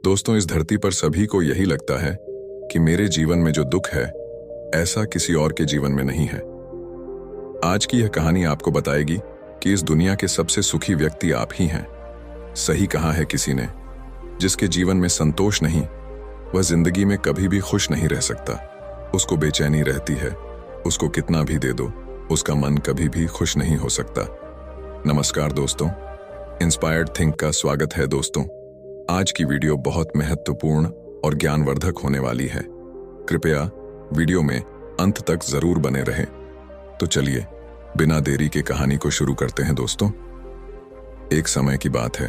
दोस्तों, इस धरती पर सभी को यही लगता है कि मेरे जीवन में जो दुख है ऐसा किसी और के जीवन में नहीं है। आज की यह कहानी आपको बताएगी कि इस दुनिया के सबसे सुखी व्यक्ति आप ही हैं। सही कहा है किसी ने, जिसके जीवन में संतोष नहीं वह जिंदगी में कभी भी खुश नहीं रह सकता। उसको बेचैनी रहती है, उसको कितना भी दे दो उसका मन कभी भी खुश नहीं हो सकता। नमस्कार दोस्तों, इंस्पायर्ड थिंक का स्वागत है। दोस्तों, आज की वीडियो बहुत महत्वपूर्ण और ज्ञानवर्धक होने वाली है। कृपया वीडियो में अंत तक जरूर बने रहें। तो चलिए बिना देरी के कहानी को शुरू करते हैं। दोस्तों, एक समय की बात है।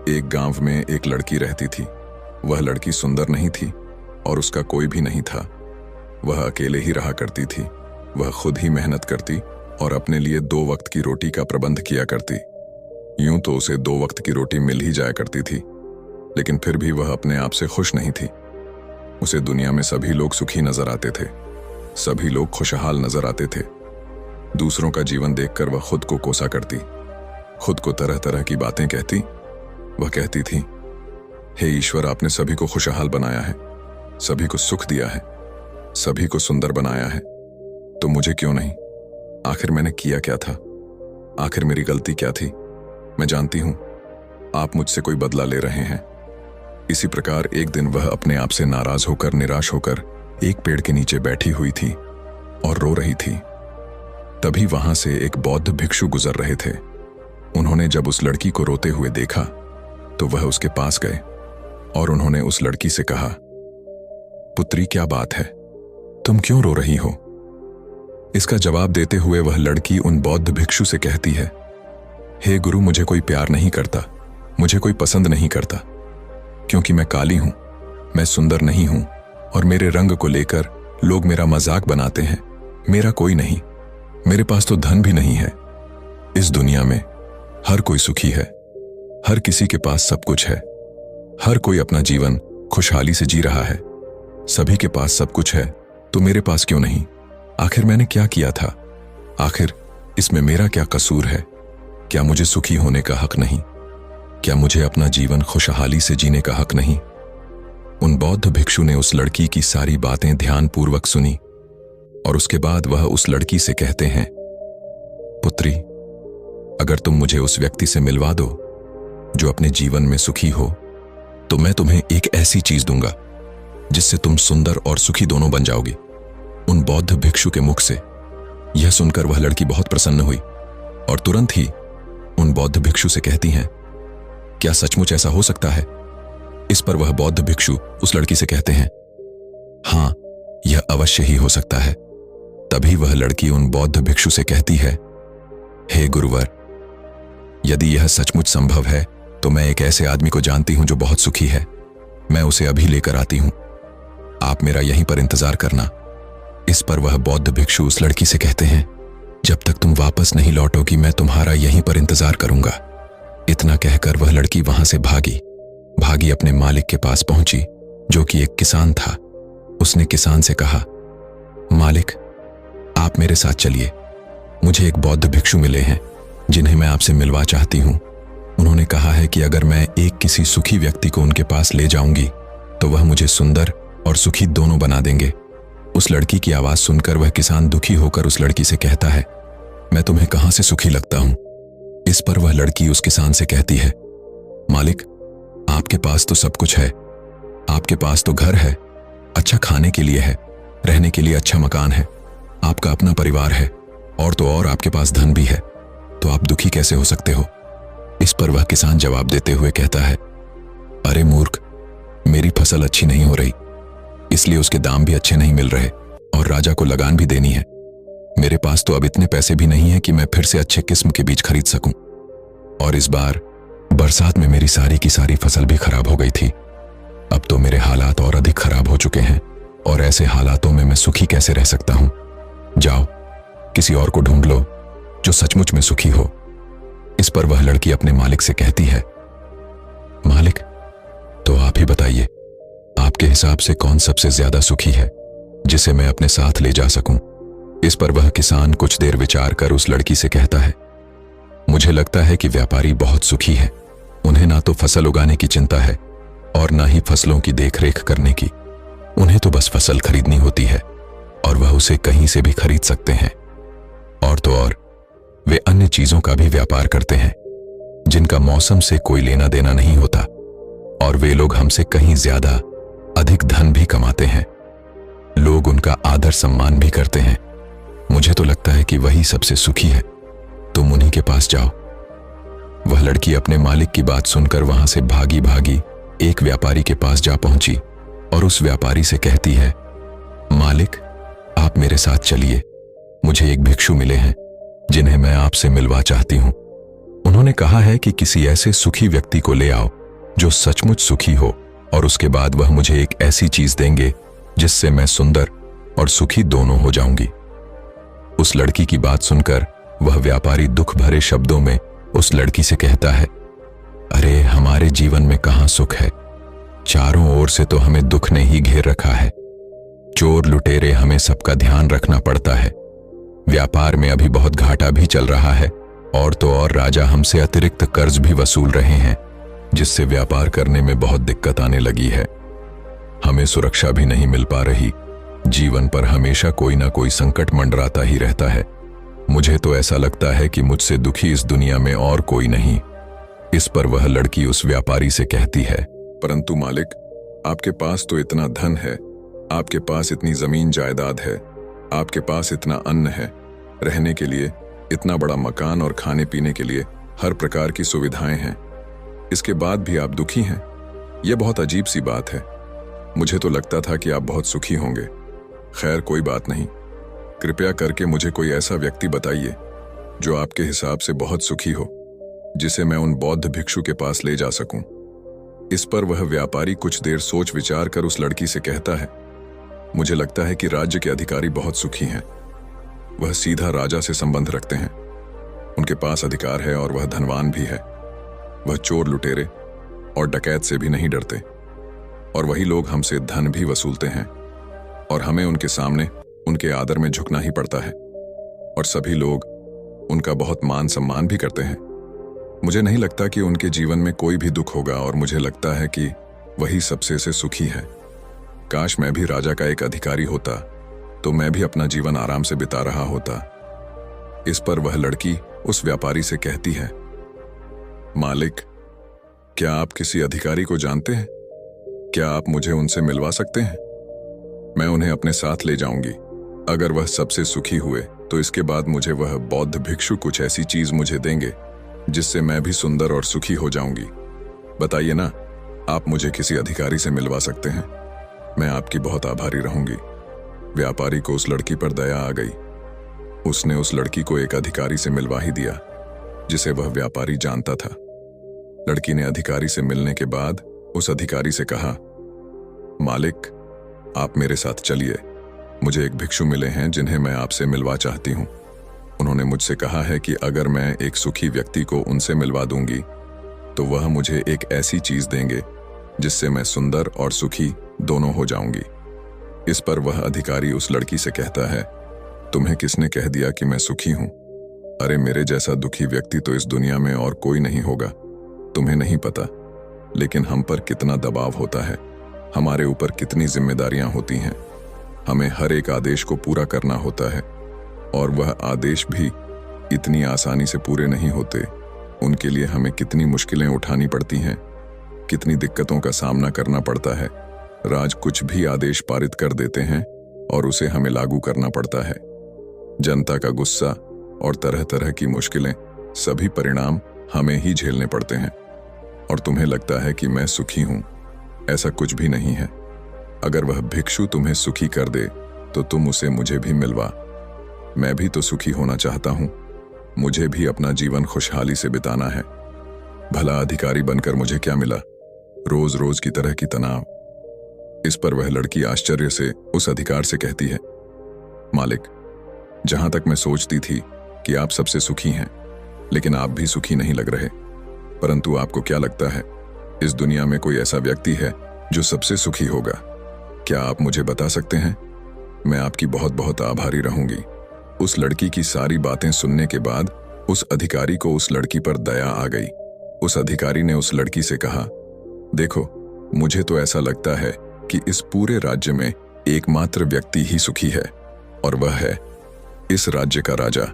एक गांव में एक लड़की रहती थी। वह लड़की सुंदर नहीं थी और उसका कोई भी नहीं था। वह अकेले ही रहा करती थी। वह खुद ही मेहनत करती और अपने लिए 2 वक्त की रोटी का प्रबंध किया करती। यूं तो उसे 2 वक्त की रोटी मिल ही जाया करती थी, लेकिन फिर भी वह अपने आप से खुश नहीं थी। उसे दुनिया में सभी लोग सुखी नजर आते थे, सभी लोग खुशहाल नजर आते थे। दूसरों का जीवन देखकर वह खुद को कोसा करती, खुद को तरह तरह की बातें कहती। वह कहती थी, हे ईश्वर, आपने सभी को खुशहाल बनाया है, सभी को सुख दिया है, सभी को सुंदर बनाया है, तो मुझे क्यों नहीं? आखिर मैंने किया क्या था? आखिर मेरी गलती क्या थी? मैं जानती हूं आप मुझसे कोई बदला ले रहे हैं। इसी प्रकार एक दिन वह अपने आप से नाराज होकर, निराश होकर एक पेड़ के नीचे बैठी हुई थी और रो रही थी। तभी वहां से एक बौद्ध भिक्षु गुजर रहे थे। उन्होंने जब उस लड़की को रोते हुए देखा तो वह उसके पास गए और उन्होंने उस लड़की से कहा, पुत्री, क्या बात है, तुम क्यों रो रही हो? इसका जवाब देते हुए वह लड़की उन बौद्ध भिक्षु से कहती है, हे गुरु, मुझे कोई प्यार नहीं करता, मुझे कोई पसंद नहीं करता, क्योंकि मैं काली हूं, मैं सुंदर नहीं हूं और मेरे रंग को लेकर लोग मेरा मजाक बनाते हैं। मेरा कोई नहीं, मेरे पास तो धन भी नहीं है। इस दुनिया में हर कोई सुखी है, हर किसी के पास सब कुछ है, हर कोई अपना जीवन खुशहाली से जी रहा है। सभी के पास सब कुछ है, तो मेरे पास क्यों नहीं? आखिर मैंने क्या किया था? आखिर इसमें मेरा क्या कसूर है? क्या मुझे सुखी होने का हक नहीं? क्या मुझे अपना जीवन खुशहाली से जीने का हक नहीं? उन बौद्ध भिक्षु ने उस लड़की की सारी बातें ध्यानपूर्वक सुनी और उसके बाद वह उस लड़की से कहते हैं, पुत्री, अगर तुम मुझे उस व्यक्ति से मिलवा दो जो अपने जीवन में सुखी हो, तो मैं तुम्हें एक ऐसी चीज दूंगा जिससे तुम सुंदर और सुखी दोनों बन जाओगी। उन बौद्ध भिक्षु के मुख से यह सुनकर वह लड़की बहुत प्रसन्न हुई और तुरंत ही उन बौद्ध भिक्षु से कहती हैं, क्या सचमुच ऐसा हो सकता है? इस पर वह बौद्ध भिक्षु उस लड़की से कहते हैं, हां, यह अवश्य ही हो सकता है। तभी वह लड़की उन बौद्ध भिक्षु से कहती है, हे गुरुवर, यदि यह सचमुच संभव है तो मैं एक ऐसे आदमी को जानती हूं जो बहुत सुखी है। मैं उसे अभी लेकर आती हूं, आप मेरा यहीं पर इंतजार करना। इस पर वह बौद्ध भिक्षु उस लड़की से कहते हैं, जब तक तुम वापस नहीं लौटोगी मैं तुम्हारा यहीं पर इंतजार करूंगा। इतना कहकर वह लड़की वहां से भागी अपने मालिक के पास पहुंची, जो कि एक किसान था। उसने किसान से कहा, मालिक, आप मेरे साथ चलिए, मुझे एक बौद्ध भिक्षु मिले हैं जिन्हें मैं आपसे मिलवा चाहती हूं। उन्होंने कहा है कि अगर मैं एक किसी सुखी व्यक्ति को उनके पास ले जाऊंगी तो वह मुझे सुंदर और सुखी दोनों बना देंगे। उस लड़की की आवाज सुनकर वह किसान दुखी होकर उस लड़की से कहता है, मैं तुम्हें कहां से सुखी लगता हूं? इस पर वह लड़की उस किसान से कहती है, मालिक, आपके पास तो सब कुछ है, आपके पास तो घर है, अच्छा खाने के लिए है, रहने के लिए अच्छा मकान है, आपका अपना परिवार है और तो और आपके पास धन भी है, तो आप दुखी कैसे हो सकते हो? इस पर वह किसान जवाब देते हुए कहता है, अरे मूर्ख, मेरी फसल अच्छी नहीं हो रही, इसलिए उसके दाम भी अच्छे नहीं मिल रहे और राजा को लगान भी देनी है। मेरे पास तो अब इतने पैसे भी नहीं है कि मैं फिर से अच्छे किस्म के बीज खरीद सकूं। और इस बार बरसात में मेरी सारी की सारी फसल भी खराब हो गई थी। अब तो मेरे हालात और अधिक खराब हो चुके हैं और ऐसे हालातों में मैं सुखी कैसे रह सकता हूं? जाओ, किसी और को ढूंढ लो जो सचमुच में सुखी हो। इस पर वह लड़की अपने मालिक से कहती है, मालिक, तो आप ही बताइए, आपके हिसाब से कौन सबसे ज्यादा सुखी है जिसे मैं अपने साथ ले जा सकूं? इस पर वह किसान कुछ देर विचार कर उस लड़की से कहता है, मुझे लगता है कि व्यापारी बहुत सुखी है। उन्हें ना तो फसल उगाने की चिंता है और ना ही फसलों की देखरेख करने की। उन्हें तो बस फसल खरीदनी होती है और वह उसे कहीं से भी खरीद सकते हैं। और तो और वे अन्य चीजों का भी व्यापार करते हैं जिनका मौसम से कोई लेना देना नहीं होता, और वे लोग हमसे कहीं ज्यादा अधिक धन भी कमाते हैं। लोग उनका आदर सम्मान भी करते हैं। मुझे तो लगता है कि वही सबसे सुखी है। तुम उन्हीं के पास जाओ। वह लड़की अपने मालिक की बात सुनकर वहां से भागी भागी एक व्यापारी के पास जा पहुंची और उस व्यापारी से कहती है, मालिक, आप मेरे साथ चलिए। मुझे एक भिक्षु मिले हैं जिन्हें मैं आपसे मिलवा चाहती हूं। उन्होंने कहा है कि किसी ऐसे सुखी व्यक्ति को ले आओ जो सचमुच सुखी हो, और उसके बाद वह मुझे एक ऐसी चीज देंगे जिससे मैं सुंदर और सुखी दोनों हो जाऊंगी। उस लड़की की बात सुनकर वह व्यापारी दुख भरे शब्दों में उस लड़की से कहता है, अरे हमारे जीवन में कहां सुख है। चारों ओर से तो हमें दुख ने ही घेर रखा है। चोर लुटेरे, हमें सबका ध्यान रखना पड़ता है। व्यापार में अभी बहुत घाटा भी चल रहा है, और तो और राजा हमसे अतिरिक्त कर्ज भी वसूल रहे हैं, जिससे व्यापार करने में बहुत दिक्कत आने लगी है। हमें सुरक्षा भी नहीं मिल पा रही। जीवन पर हमेशा कोई ना कोई संकट मंडराता ही रहता है। मुझे तो ऐसा लगता है कि मुझसे दुखी इस दुनिया में और कोई नहीं। इस पर वह लड़की उस व्यापारी से कहती है, परंतु मालिक, आपके पास तो इतना धन है, आपके पास इतनी जमीन जायदाद है, आपके पास इतना अन्न है, रहने के लिए इतना बड़ा मकान और खाने पीने के लिए हर प्रकार की सुविधाएं हैं। इसके बाद भी आप दुखी हैं। यह बहुत अजीब सी बात है। मुझे तो लगता था कि आप बहुत सुखी होंगे। खैर, कोई बात नहीं। कृपया करके मुझे कोई ऐसा व्यक्ति बताइए जो आपके हिसाब से बहुत सुखी हो, जिसे मैं उन बौद्ध भिक्षु के पास ले जा सकूं। इस पर वह व्यापारी कुछ देर सोच विचार कर उस लड़की से कहता है, मुझे लगता है कि राज्य के अधिकारी बहुत सुखी हैं। वह सीधा राजा से संबंध रखते हैं। उनके पास अधिकार है और वह धनवान भी है। वह चोर लुटेरे और डकैत से भी नहीं डरते, और वही लोग हमसे धन भी वसूलते हैं, और हमें उनके सामने उनके आदर में झुकना ही पड़ता है, और सभी लोग उनका बहुत मान सम्मान भी करते हैं। मुझे नहीं लगता कि उनके जीवन में कोई भी दुख होगा, और मुझे लगता है कि वही सबसे से सुखी है। काश मैं भी राजा का एक अधिकारी होता, तो मैं भी अपना जीवन आराम से बिता रहा होता। इस पर वह लड़की उस व्यापारी से कहती है, मालिक, क्या आप किसी अधिकारी को जानते हैं? क्या आप मुझे उनसे मिलवा सकते हैं? मैं उन्हें अपने साथ ले जाऊंगी। अगर वह सबसे सुखी हुए तो इसके बाद मुझे वह बौद्ध भिक्षु कुछ ऐसी चीज मुझे देंगे जिससे मैं भी सुंदर और सुखी हो जाऊंगी। बताइए ना, आप मुझे किसी अधिकारी से मिलवा सकते हैं? मैं आपकी बहुत आभारी रहूंगी। व्यापारी को उस लड़की पर दया आ गई। उसने उस लड़की को एक अधिकारी से मिलवा ही दिया जिसे वह व्यापारी जानता था। लड़की ने अधिकारी से मिलने के बाद उस अधिकारी से कहा, मालिक, आप मेरे साथ चलिए। मुझे एक भिक्षु मिले हैं जिन्हें मैं आपसे मिलवा चाहती हूं। उन्होंने मुझसे कहा है कि अगर मैं एक सुखी व्यक्ति को उनसे मिलवा दूंगी तो वह मुझे एक ऐसी चीज देंगे जिससे मैं सुंदर और सुखी दोनों हो जाऊंगी। इस पर वह अधिकारी उस लड़की से कहता है, तुम्हें किसने कह दिया कि मैं सुखी हूं? अरे, मेरे जैसा दुखी व्यक्ति तो इस दुनिया में और कोई नहीं होगा। तुम्हें नहीं पता, लेकिन हम पर कितना दबाव होता है, हमारे ऊपर कितनी जिम्मेदारियां होती हैं। हमें हर एक आदेश को पूरा करना होता है, और वह आदेश भी इतनी आसानी से पूरे नहीं होते। उनके लिए हमें कितनी मुश्किलें उठानी पड़ती हैं, कितनी दिक्कतों का सामना करना पड़ता है। राज कुछ भी आदेश पारित कर देते हैं और उसे हमें लागू करना पड़ता है। जनता का गुस्सा और तरह तरह की मुश्किलें, सभी परिणाम हमें ही झेलने पड़ते हैं। और तुम्हें लगता है कि मैं सुखी हूं, ऐसा कुछ भी नहीं है। अगर वह भिक्षु तुम्हें सुखी कर दे तो तुम उसे मुझे भी मिलवा। मैं भी तो सुखी होना चाहता हूं। मुझे भी अपना जीवन खुशहाली से बिताना है। भला अधिकारी बनकर मुझे क्या मिला? रोज रोज की तरह की तनाव। इस पर वह लड़की आश्चर्य से उस अधिकार से कहती है, मालिक, जहां तक मैं सोचती थी कि आप सबसे सुखी हैं, लेकिन आप भी सुखी नहीं लग रहे। परंतु आपको क्या लगता है, इस दुनिया में कोई ऐसा व्यक्ति है जो सबसे सुखी होगा? क्या आप मुझे बता सकते हैं? मैं आपकी बहुत बहुत आभारी रहूंगी। उस लड़की की सारी बातें सुनने के बाद उस अधिकारी को उस लड़की पर दया आ गई। उस अधिकारी ने उस लड़की से कहा, देखो, मुझे तो ऐसा लगता है कि इस पूरे राज्य में एकमात्र व्यक्ति ही सुखी है, और वह है इस राज्य का राजा।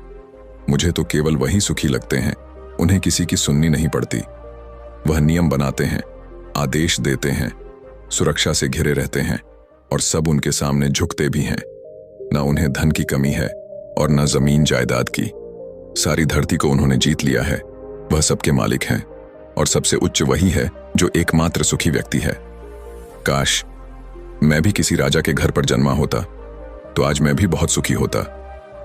मुझे तो केवल वही सुखी लगते हैं, उन्हें किसी की सुननी नहीं पड़ती। वह नियम बनाते हैं, आदेश देते हैं, सुरक्षा से घिरे रहते हैं, और सब उनके सामने झुकते भी हैं। न उन्हें धन की कमी है और न जमीन जायदाद की। सारी धरती को उन्होंने जीत लिया है। वह सबके मालिक हैं, और सबसे उच्च वही है जो एकमात्र सुखी व्यक्ति है। काश मैं भी किसी राजा के घर पर जन्मा होता, तो आज मैं भी बहुत सुखी होता।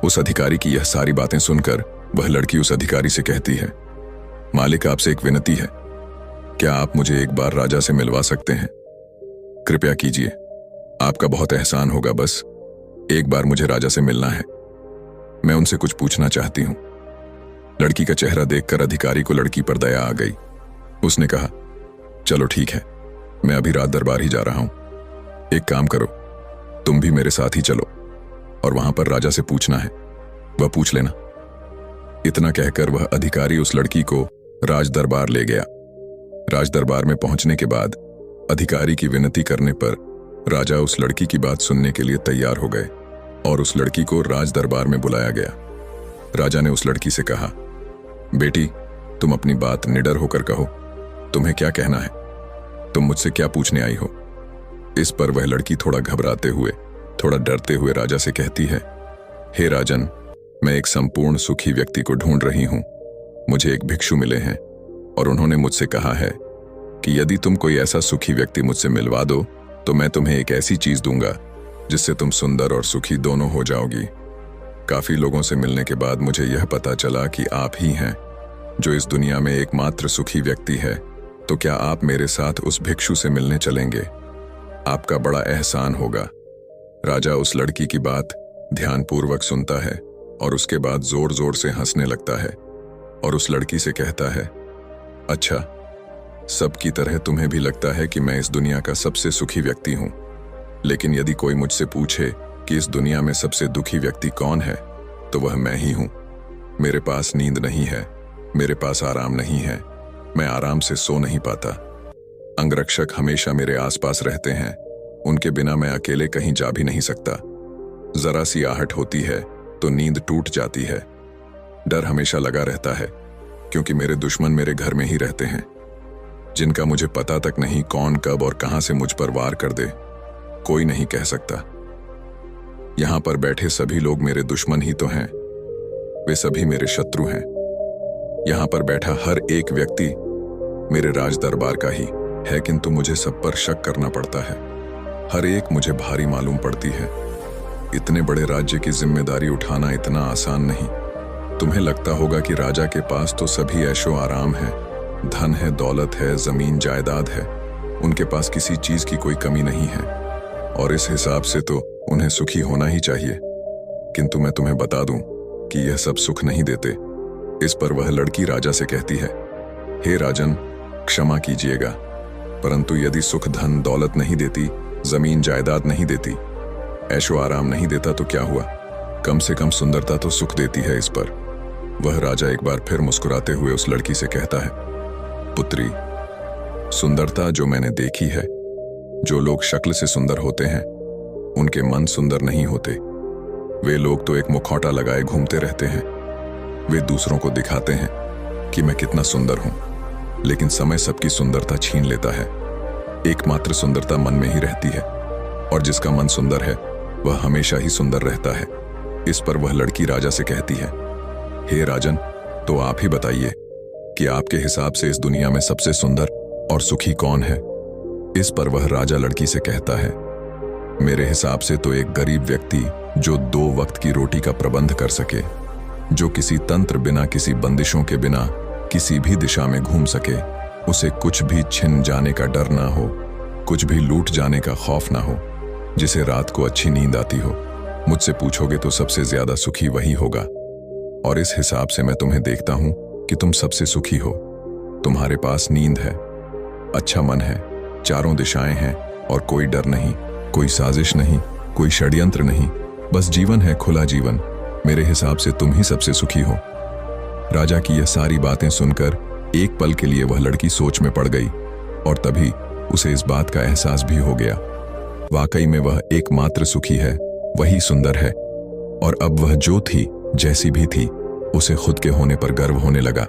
उस अधिकारी की यह सारी बातें सुनकर वह लड़की उस अधिकारी से कहती है, मालिक, आपसे एक विनती है, क्या आप मुझे एक बार राजा से मिलवा सकते हैं? कृपया कीजिए, आपका बहुत एहसान होगा। बस एक बार मुझे राजा से मिलना है, मैं उनसे कुछ पूछना चाहती हूं। लड़की का चेहरा देखकर अधिकारी को लड़की पर दया आ गई। उसने कहा, चलो ठीक है, मैं अभी राज दरबार ही जा रहा हूं। एक काम करो, तुम भी मेरे साथ ही चलो और वहां पर राजा से पूछना है, वह पूछ लेना। इतना कहकर वह अधिकारी उस लड़की को राज दरबार ले गया। राज दरबार में पहुंचने के बाद अधिकारी की विनती करने पर राजा उस लड़की की बात सुनने के लिए तैयार हो गए और उस लड़की को राज दरबार में बुलाया गया। राजा ने उस लड़की से कहा, बेटी, तुम अपनी बात निडर होकर कहो, तुम्हें क्या कहना है? तुम मुझसे क्या पूछने आई हो? इस पर वह लड़की थोड़ा घबराते हुए, थोड़ा डरते हुए राजा से कहती है, हे राजन, मैं एक संपूर्ण सुखी व्यक्ति को ढूंढ रही हूं। मुझे एक भिक्षु मिले हैं और उन्होंने मुझसे कहा है कि यदि तुम कोई ऐसा सुखी व्यक्ति मुझसे मिलवा दो तो मैं तुम्हें एक ऐसी चीज दूंगा जिससे तुम सुंदर और सुखी दोनों हो जाओगी। काफी लोगों से मिलने के बाद मुझे यह पता चला कि आप ही हैं जो इस दुनिया में एकमात्र सुखी व्यक्ति है। तो क्या आप मेरे साथ उस भिक्षु से मिलने चलेंगे? आपका बड़ा एहसान होगा। राजा उस लड़की की बात ध्यानपूर्वक सुनता है और उसके बाद जोर जोर से हंसने लगता है और उस लड़की से कहता है, अच्छा, सबकी तरह तुम्हें भी लगता है कि मैं इस दुनिया का सबसे सुखी व्यक्ति हूं, लेकिन यदि कोई मुझसे पूछे कि इस दुनिया में सबसे दुखी व्यक्ति कौन है, तो वह मैं ही हूं। मेरे पास नींद नहीं है, मेरे पास आराम नहीं है, मैं आराम से सो नहीं पाता। अंगरक्षक हमेशा मेरे आसपास रहते हैं, उनके बिना मैं अकेले कहीं जा भी नहीं सकता। जरा सी आहट होती है तो नींद टूट जाती है। डर हमेशा लगा रहता है क्योंकि मेरे दुश्मन मेरे घर में ही रहते हैं, जिनका मुझे पता तक नहीं कौन कब और कहां से मुझ पर वार कर दे, कोई नहीं कह सकता। यहां पर बैठे सभी लोग मेरे दुश्मन ही तो हैं, वे सभी मेरे शत्रु हैं। यहां पर बैठा हर एक व्यक्ति मेरे राज दरबार का ही है, किंतु मुझे सब पर शक करना पड़ता है। हर एक मुझे भारी मालूम पड़ती है। इतने बड़े राज्य की जिम्मेदारी उठाना इतना आसान नहीं। तुम्हें लगता होगा कि राजा के पास तो सभी ऐशो आराम है, धन है, दौलत है, जमीन जायदाद है, उनके पास किसी चीज की कोई कमी नहीं है और इस हिसाब से तो उन्हें सुखी होना ही चाहिए। किंतु मैं तुम्हें बता दूं कि यह सब सुख नहीं देते। इस पर वह लड़की राजा से कहती है, हे राजन, क्षमा कीजिएगा, परंतु यदि सुख धन दौलत नहीं देती, जमीन जायदाद नहीं देती, ऐशो आराम नहीं देता तो क्या हुआ? कम से कम सुंदरता तो सुख देती है। इस पर वह राजा एक बार फिर मुस्कुराते हुए उस लड़की से कहता है, पुत्री, सुंदरता जो मैंने देखी है, जो लोग शक्ल से सुंदर होते हैं उनके मन सुंदर नहीं होते। वे लोग तो एक मुखौटा लगाए घूमते रहते हैं। वे दूसरों को दिखाते हैं कि मैं कितना सुंदर हूं, लेकिन समय सबकी सुंदरता छीन लेता है। एकमात्र सुंदरता मन में ही रहती है और जिसका मन सुंदर है वह हमेशा ही सुंदर रहता है। इस पर वह लड़की राजा से कहती है, हे राजन, तो आप ही बताइए कि आपके हिसाब से इस दुनिया में सबसे सुंदर और सुखी कौन है? इस पर वह राजा लड़की से कहता है, मेरे हिसाब से तो एक गरीब व्यक्ति जो 2 वक्त की रोटी का प्रबंध कर सके, जो किसी तंत्र बिना, किसी बंदिशों के बिना किसी भी दिशा में घूम सके, उसे कुछ भी छिन जाने का डर ना हो, कुछ भी लूट जाने का खौफ ना हो, जिसे रात को अच्छी नींद आती हो। मुझसे पूछोगे तो सबसे ज्यादा सुखी वही होगा और इस हिसाब से मैं तुम्हें देखता हूं कि तुम सबसे सुखी हो। तुम्हारे पास नींद है, अच्छा मन है, चारों दिशाएं हैं और कोई डर नहीं, कोई साजिश नहीं, कोई षड्यंत्र नहीं, बस जीवन है, खुला जीवन। मेरे हिसाब से तुम ही सबसे सुखी हो। राजा की यह सारी बातें सुनकर एक पल के लिए वह लड़की सोच में पड़ गई और तभी उसे इस बात का एहसास भी हो गया। वाकई में वह एकमात्र सुखी है, वही सुंदर है। और अब वह जो थी, जैसी भी थी, उसे खुद के होने पर गर्व होने लगा।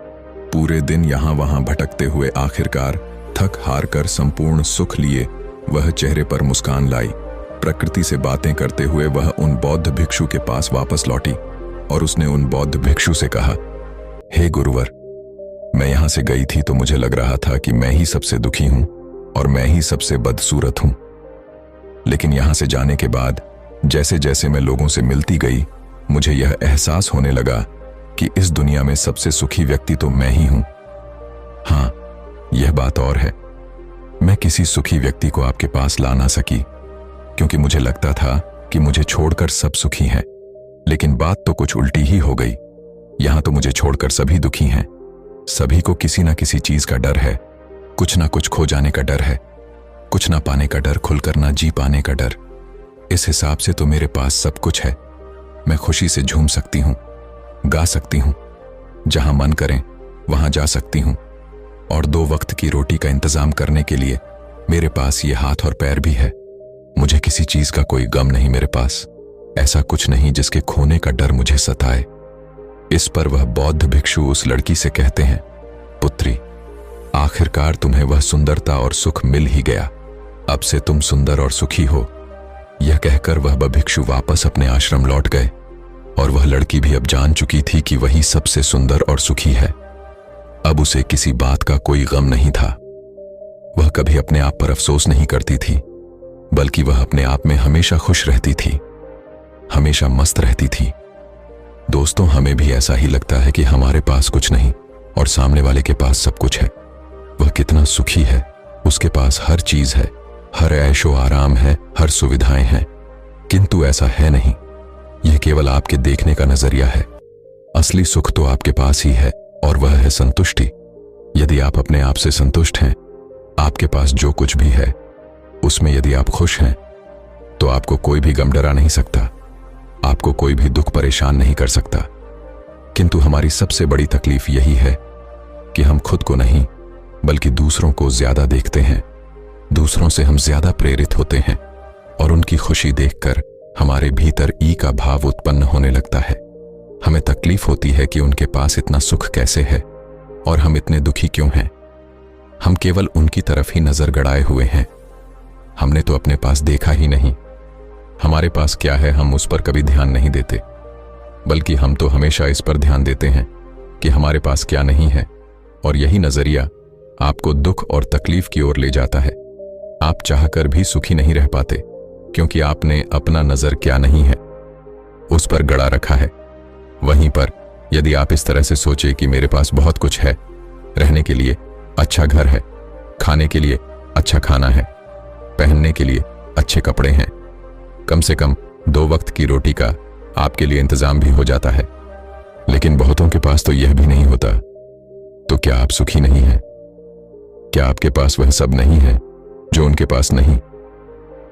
पूरे दिन यहां वहां भटकते हुए आखिरकार थक हार कर संपूर्ण सुख लिए वह चेहरे पर मुस्कान लाई। प्रकृति से बातें करते हुए वह उन बौद्ध भिक्षु के पास वापस लौटी और उसने उन बौद्ध भिक्षु से कहा, हे गुरुवर, मैं यहां से गई थी तो मुझे लग रहा था कि मैं ही सबसे दुखी हूं और मैं ही सबसे बदसूरत हूं। लेकिन यहां से जाने के बाद जैसे जैसे मैं लोगों से मिलती गई, मुझे यह एहसास होने लगा कि इस दुनिया में सबसे सुखी व्यक्ति तो मैं ही हूं। हां, यह बात और है, मैं किसी सुखी व्यक्ति को आपके पास ला ना सकी क्योंकि मुझे लगता था कि मुझे छोड़कर सब सुखी हैं। लेकिन बात तो कुछ उल्टी ही हो गई। यहां तो मुझे छोड़कर सभी दुखी हैं। सभी को किसी ना किसी चीज का डर है, कुछ ना कुछ खो जाने का डर है, कुछ ना पाने का डर, खुलकर ना जी पाने का डर। इस हिसाब से तो मेरे पास सब कुछ है। मैं खुशी से झूम सकती हूं, गा सकती हूं, जहां मन करें वहां जा सकती हूं, और 2 वक्त की रोटी का इंतजाम करने के लिए मेरे पास ये हाथ और पैर भी है। मुझे किसी चीज का कोई गम नहीं मेरे पास, ऐसा कुछ नहीं जिसके खोने का डर मुझे सताए। इस पर वह बौद्ध भिक्षु उस लड़की से कहते हैं, पुत्री, आखिरकार तुम्हें वह सुंदरता और सुख मिल ही गया। अब से तुम सुंदर और सुखी हो। यह कहकर वह भिक्षु वापस अपने आश्रम लौट गए और वह लड़की भी अब जान चुकी थी कि वही सबसे सुंदर और सुखी है। अब उसे किसी बात का कोई गम नहीं था। वह कभी अपने आप पर अफसोस नहीं करती थी, बल्कि वह अपने आप में हमेशा खुश रहती थी, हमेशा मस्त रहती थी। दोस्तों, हमें भी ऐसा ही लगता है कि हमारे पास कुछ नहीं और सामने वाले के पास सब कुछ है। वह कितना सुखी है, उसके पास हर चीज है, हर ऐशो आराम है, हर सुविधाएं हैं। किंतु ऐसा है नहीं। यह केवल आपके देखने का नजरिया है। असली सुख तो आपके पास ही है और वह है संतुष्टि। यदि आप अपने आप से संतुष्ट हैं, आपके पास जो कुछ भी है उसमें यदि आप खुश हैं, तो आपको कोई भी गम डरा नहीं सकता, आपको कोई भी दुख परेशान नहीं कर सकता। किंतु हमारी सबसे बड़ी तकलीफ यही है कि हम खुद को नहीं बल्कि दूसरों को ज्यादा देखते हैं। दूसरों से हम ज्यादा प्रेरित होते हैं और उनकी खुशी देखकर हमारे भीतर ई का भाव उत्पन्न होने लगता है। हमें तकलीफ होती है कि उनके पास इतना सुख कैसे है और हम इतने दुखी क्यों हैं। हम केवल उनकी तरफ ही नजर गड़ाए हुए हैं। हमने तो अपने पास देखा ही नहीं। हमारे पास क्या है हम उस पर कभी ध्यान नहीं देते, बल्कि हम तो हमेशा इस पर ध्यान देते हैं कि हमारे पास क्या नहीं है। और यही नजरिया आपको दुख और तकलीफ की ओर ले जाता है। आप चाहकर भी सुखी नहीं रह पाते क्योंकि आपने अपना नजर क्या नहीं है उस पर गड़ा रखा है। वहीं पर यदि आप इस तरह से सोचे कि मेरे पास बहुत कुछ है, रहने के लिए अच्छा घर है, खाने के लिए अच्छा खाना है, पहनने के लिए अच्छे कपड़े हैं, कम से कम 2 वक्त की रोटी का आपके लिए इंतजाम भी हो जाता है, लेकिन बहुतों के पास तो यह भी नहीं होता, तो क्या आप सुखी नहीं हैं? क्या आपके पास वह सब नहीं है जो उनके पास नहीं?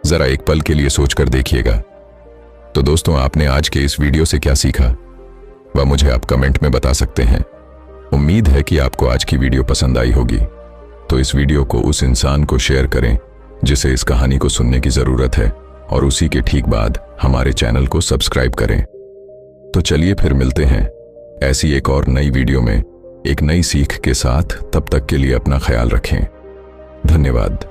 जरा एक पल के लिए सोचकर देखिएगा। तो दोस्तों, आपने आज के इस वीडियो से क्या सीखा वह मुझे आप कमेंट में बता सकते हैं। उम्मीद है कि आपको आज की वीडियो पसंद आई होगी। तो इस वीडियो को उस इंसान को शेयर करें जिसे इस कहानी को सुनने की जरूरत है, और उसी के ठीक बाद हमारे चैनल को सब्सक्राइब करें। तो चलिए फिर मिलते हैं ऐसी एक और नई वीडियो में एक नई सीख के साथ। तब तक के लिए अपना ख्याल रखें। धन्यवाद।